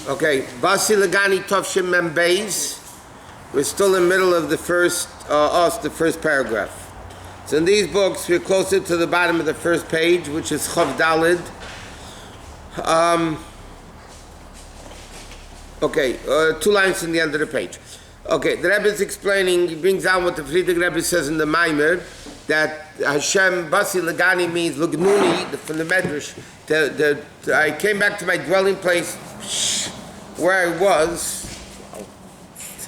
Okay, Basi Legani Tovshim Membeis. We're still in the middle of the first paragraph. So in these books, we're closer to the bottom of the first page, which is Chav Dalid. Two lines in the end of the page. Okay, the Rebbe is explaining, he brings down what the Friedrich Rebbe says in the Maamar, that Hashem, Basi Legani means Lugnuni, from the Medrash. I came back to my dwelling place where I was. Oh,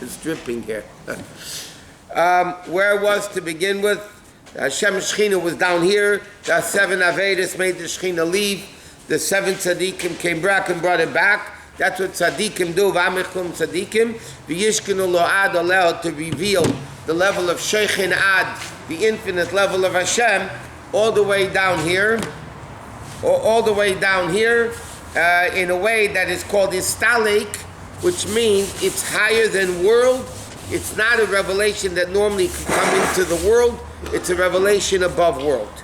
it's dripping here. Where I was to begin with. Hashem Shechina was down here. The 7 Avedas made the Shechina leave. The 7 Tzaddikim came back and brought it back. That's what Tzaddikim do. V'amichum Tzaddikim. V'yishkinu lo ad aleo, to reveal the level of Sheikhin Ad, the infinite level of Hashem, all the way down here, in a way that is called Istalik, which means it's higher than world. It's not a revelation that normally can come into the world. It's a revelation above world.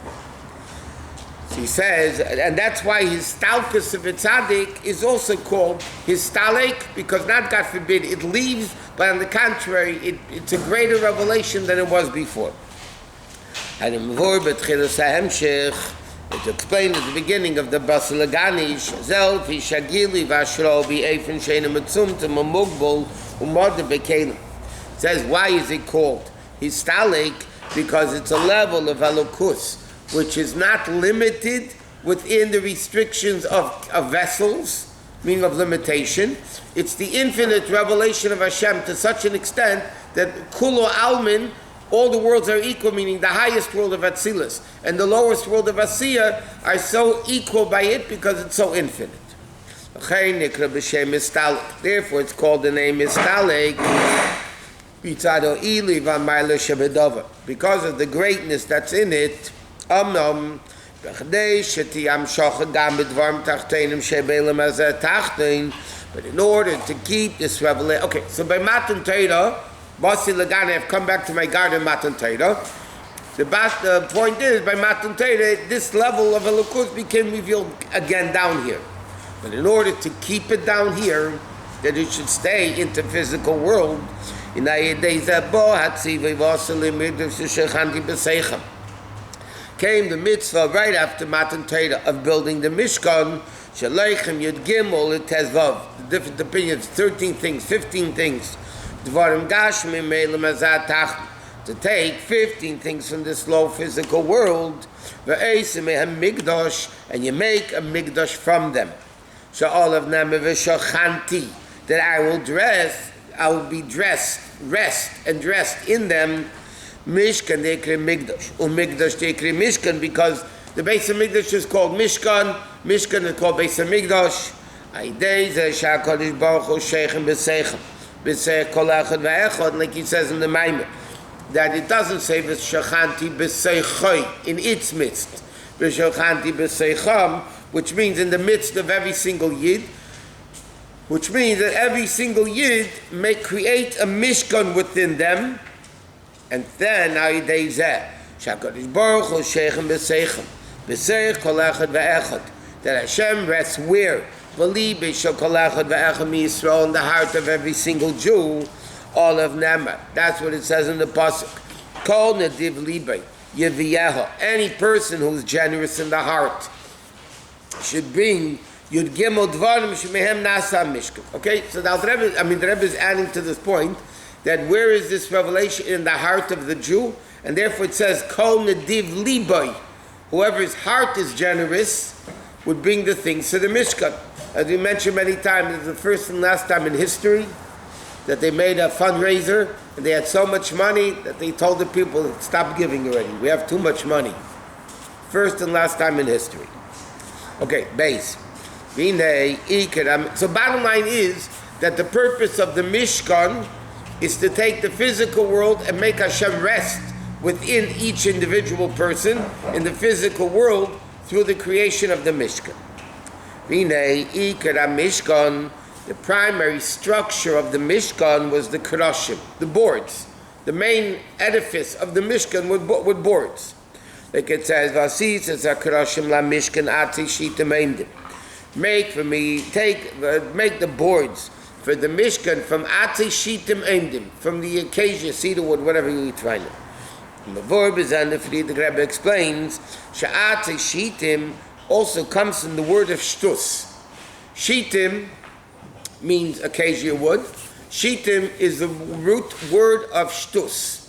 So he says, and that's why his stalkus of a tzaddik is also called his stalik, because not, God forbid, it leaves, but on the contrary, it's a greater revelation than it was before. And in Mavor B'tchilas HaHemshech, it's explained at the beginning of the Basi Legani, Zel fi shagili v'ashro b'efen she'ena metzumtem u'mugbol u'modeh b'kelim. It says, why is it called his stalik? Because it's a level of elokus, which is not limited within the restrictions of vessels, meaning of limitation. It's the infinite revelation of Hashem to such an extent that Kulo Almin, all the worlds are equal, meaning the highest world of Atzilus and the lowest world of Asiya are so equal by it because it's so infinite. Therefore it's called the name Istalik, because of the greatness that's in it. But in order to keep this revelation, okay, so by Matan Torah, Basi Legani, I've come back to my garden Matan Torah. The point is, by Matan Torah, this level of Elokus became revealed again down here. But in order to keep it down here, that it should stay in the physical world, came the mitzvah right after Matan Torah of building the Mishkan, Shaleichem Yud Gimel et Tezvav, the different opinions, 13 things, 15 things, Dvarim Gashmim Me'elam Azat Tach, to take 15 things from this low physical world, Ve'esim Mehem Migdosh, and you make a Migdosh from them. Sha'olav Name V'Shochanti, that I will be dressed in them, Mishkan Dekri Migdosh, Migdosh Dekri Mishkan, because the base of Migdosh is called Mishkan is called base of Migdosh. Like he says in the Maamar, that it doesn't say V'Shochanti B'Seichoi, in its midst, V'Shochanti B'Seicham, which means in the midst of every single Yid, which means that every single Yid may create a Mishkan within them. And then that Hashem rests where? In the heart of every single Jew, all of Maamar. That's what it says in the pasuk. Kol nediv libay yeviyeho. Any person who's generous in the heart should bring Yud Gimel Dvarim Shemehem Nasa Mishkan. Okay, so now the Rebbe is adding to this point that where is this revelation? In the heart of the Jew, and therefore it says Kol Nediv Liboy. Whoever's heart is generous would bring the things to the Mishkan. As we mentioned many times, it's the first and last time in history that they made a fundraiser, and they had so much money that they told the people, stop giving already. We have too much money. First and last time in history. Okay, base. So bottom line is that the purpose of the Mishkan is to take the physical world and make Hashem rest within each individual person in the physical world through the creation of the Mishkan. Mishkan, the primary structure of the Mishkan was the Keroshim, the boards. The main edifice of the Mishkan with boards. Like it says, Basi says, Keroshim la Mishkan ati shita meindim. make the boards for the Mishkan from Atze Shitim Eimdim, from the acacia, cedar wood, whatever you find it. The verb is on the Rabbi explains, Sha'atze Shitim also comes from the word of Shtus. Shitim means acacia wood. Shitim is the root word of Shtus.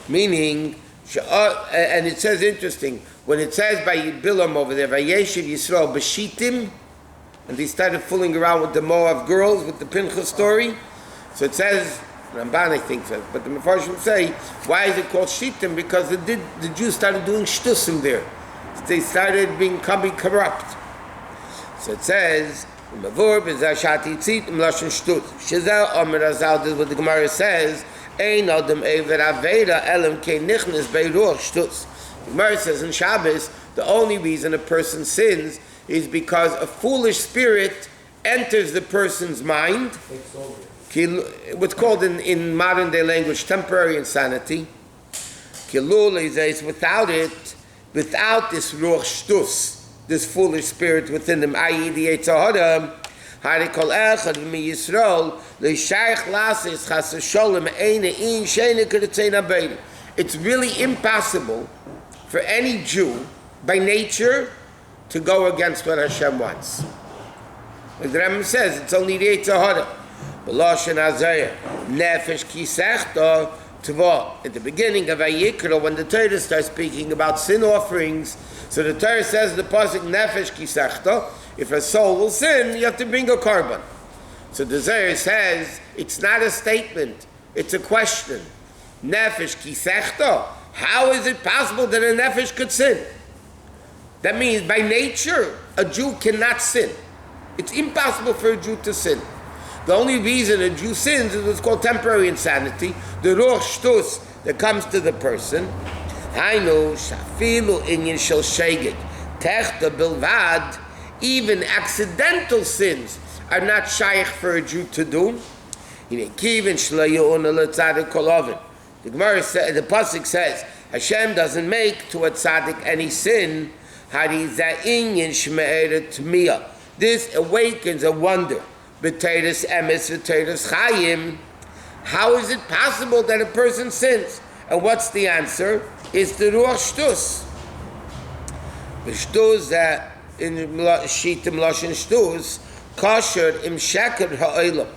Meaning, and it says interesting, when it says by Bilam over there, Vayeshiv Yisrael B'Shitim, and they started fooling around with the Moab girls, with the Pinchas story. So it says, Ramban I think says, but the Mefarshim say, why is it called Shitim? Because the Jews started doing shtusim there. They started becoming corrupt. So it says, the verb is Ashati Tzit Mlashon Shtut. Shazel Omer Azal, this is what the Gemara says, Ein Adam Ever Aveda Elam Kei Nichnes Beiruach Shtus. The Gemara says in Shabbos, the only reason a person sins is because a foolish spirit enters the person's mind. What's called in modern day language temporary insanity. Without it, without this ruach shtus, this foolish spirit within them, i.e. the Yetzer Hara, it's really impossible for any Jew by nature to go against what Hashem wants. Like the Rambam says, it's only the Yetzer Hara. At the beginning of Vayikra, when the Torah starts speaking about sin offerings, so the Torah says the pasuk nefesh kisechta, if a soul will sin, you have to bring a korban. So the Zohar says it's not a statement, it's a question. Nefesh kisechta, how is it possible that a nefesh could sin? That means by nature a Jew cannot sin. It's impossible for a Jew to sin. The only reason a Jew sins is what's called temporary insanity, the ruach shtus that comes to the person. Hainu shafilu inyan shel shegeg techta bilvad, even accidental sins are not shaykh for a Jew to do. The Gemara says, the pasuk says, Hashem doesn't make to a tzaddik any sin. This awakens a wonder. B'teiros emes, b'teiros chayim. How is it possible that a person sins? And what's the answer? It's the ruach shtus. The shtus that in shitim lashon shtus, kosher im sheker ha'olam.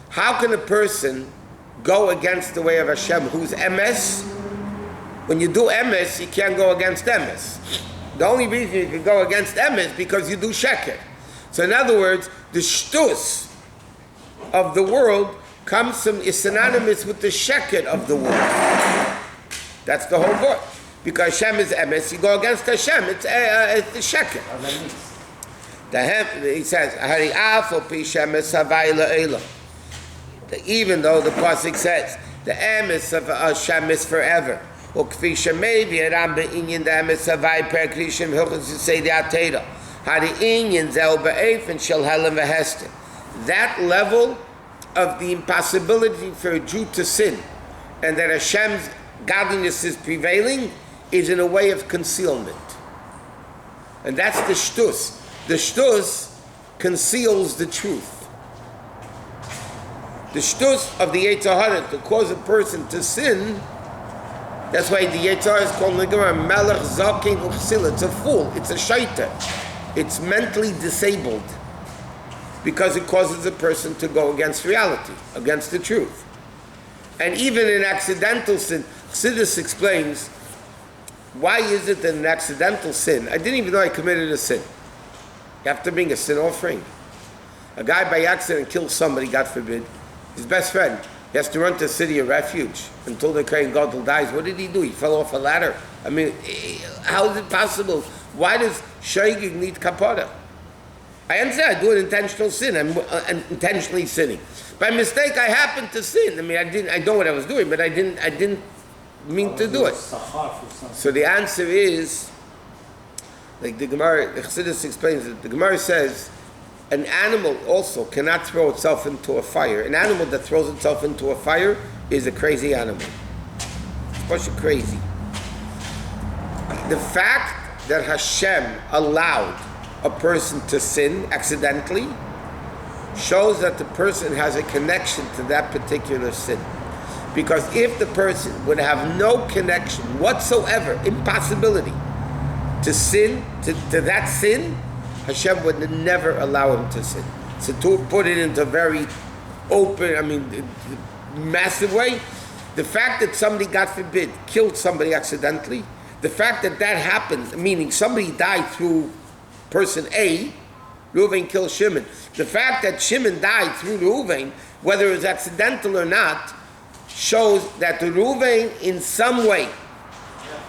How can a person go against the way of Hashem who's emes? When you do emes, you can't go against emes. The only reason you can go against emes is because you do sheker. So in other words, the shtus of the world is synonymous with the sheker of the world. That's the whole word. Because Hashem is emes, you go against Hashem, it's the sheker. He says, even though the pasuk says the emes of Hashem is forever. That level of the impossibility for a Jew to sin and that Hashem's godliness is prevailing is in a way of concealment. And that's the shtus. The shtus conceals the truth. The shtus of the Yetzer Hara to cause a person to sin, that's why the Yetzer Hara is called Melech Zaken Uchsila. It's a fool. It's a shaita. It's mentally disabled because it causes a person to go against reality, against the truth. And even in accidental sin, Chassidus explains, why is it that an accidental sin, I didn't even know I committed a sin. You have to bring a sin offering. A guy by accident kills somebody, God forbid, his best friend. He has to run to a city of refuge until the Kohen Gadol dies. What did he do? He fell off a ladder. I mean, how is it possible? Why does Shaygig need kapara? I understand I do an intentional sin. I'm intentionally sinning. By mistake, I happened to sin. I mean, I know what I was doing, but I didn't mean to do it. So the answer is, like the Gemara, the Chassidus explains it. The Gemara says, an animal also cannot throw itself into a fire. An animal that throws itself into a fire is a crazy animal. It's bunch of crazy. The fact that Hashem allowed a person to sin accidentally shows that the person has a connection to that particular sin. Because if the person would have no connection whatsoever, impossibility, to sin, to that sin, Hashem would never allow him to sin. So to put it into very open, massive way, the fact that somebody, God forbid, killed somebody accidentally, the fact that that happened, meaning somebody died through person A, Reuven killed Shimon. The fact that Shimon died through Reuven, whether it was accidental or not, shows that the Reuven in some way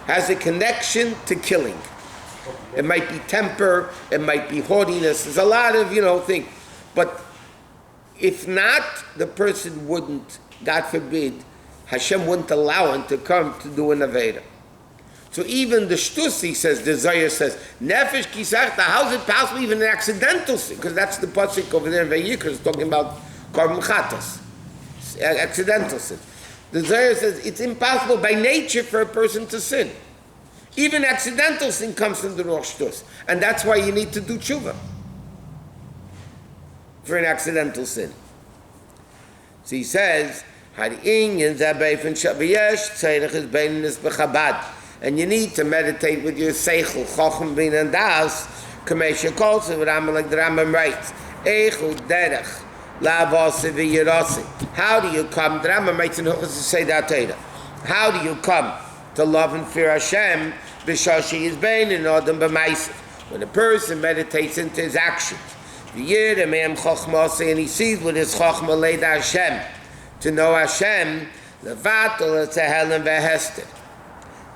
has a connection to killing. It might be temper, it might be haughtiness, there's a lot of, things. But if not, the person wouldn't, God forbid, Hashem wouldn't allow him to come to do an Aveda. So even the Shtusi says, the Zohar says, Nefesh Kisachta, how is it possible even an accidental sin? Because that's the pasuk over there in Vayikra, it's talking about Korban Chatas, accidental sin. The Zohar says it's impossible by nature for a person to sin. Even accidental sin comes from the Rosh Shtus. And that's why you need to do tshuva for an accidental sin. So he says, and you need to meditate with your seichel, chochem, bin, and das, kamesha kolse, what like the Rambam writes, eichu derech, lavase v'yirasi. How do you come, the Rambam writes in Hilchos say that how do you come to love and fear Hashem, b'shashi is bein in odem b'maisiv, when a person meditates into his actions, v'yirem chochmase, and he sees with his chochma leid Hashem, to know Hashem, levatel etzehelim v'hester,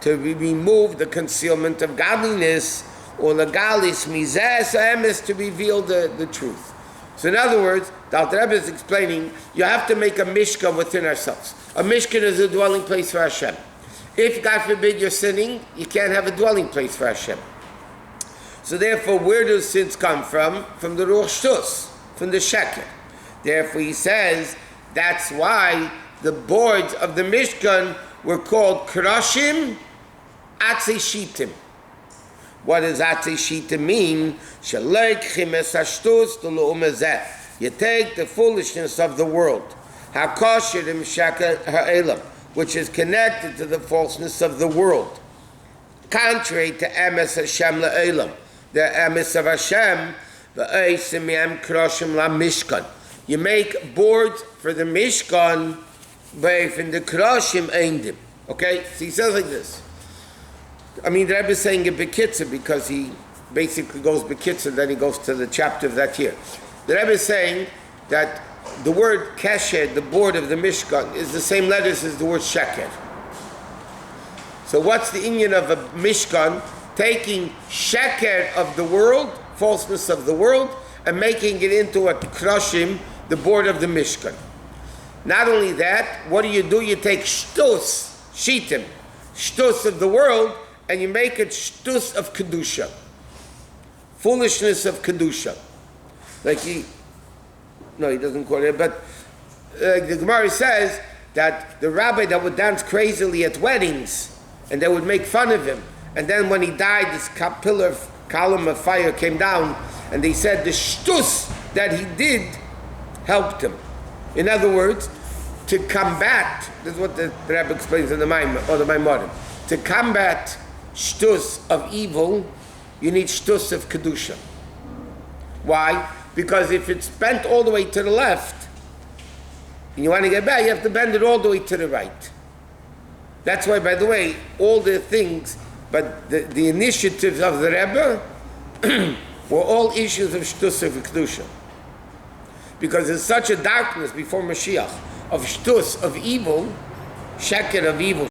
to remove the concealment of godliness, or legalis mizes emes, to reveal the truth. So in other words, the Alter Rebbe is explaining, you have to make a mishkan within ourselves. A mishkan is a dwelling place for Hashem. If, God forbid, you're sinning, you can't have a dwelling place for Hashem. So therefore, where do sins come from? From the Ruach Shtus, from the Sheker. Therefore, he says, that's why the boards of the Mishkan were called Krashim Atzei Shitim. What does Atzei Shitim mean? You take the foolishness of the world, which is connected to the falseness of the world, contrary to Emes Hashem La'elam, the Emes of Hashem, you make boards for the Mishkan, but in the Krashim Eindim. Okay? So he says like this. The Rebbe is saying it Bekitzer because he basically goes Bekitzer, then he goes to the chapter of that year. The Rebbe is saying that the word Kesher, the board of the Mishkan, is the same letters as the word Sheker. So what's the inyan of a Mishkan? Taking Sheker of the world, falseness of the world, and making it into a Krashim, the board of the Mishkan. Not only that, what do? You take Shtus, Shitim, Shtus of the world, and you make it Shtus of Kedusha. Foolishness of Kedusha. He doesn't call it, but the Gemara says that the rabbi that would dance crazily at weddings, and they would make fun of him, and then when he died, this column of fire came down, and they said the Shtus that he did helped him. In other words, to combat, this is what the Rabbi explains in the Maamar, or the Maamar, to combat Shtus of evil, you need Shtus of Kedusha. Why? Because if it's bent all the way to the left, and you want to get back, you have to bend it all the way to the right. That's why, by the way, all the things, but the initiatives of the Rebbe were all issues of Shtus of Kedusha. Because there's such a darkness before Mashiach of Shtus of evil, Sheker of evil,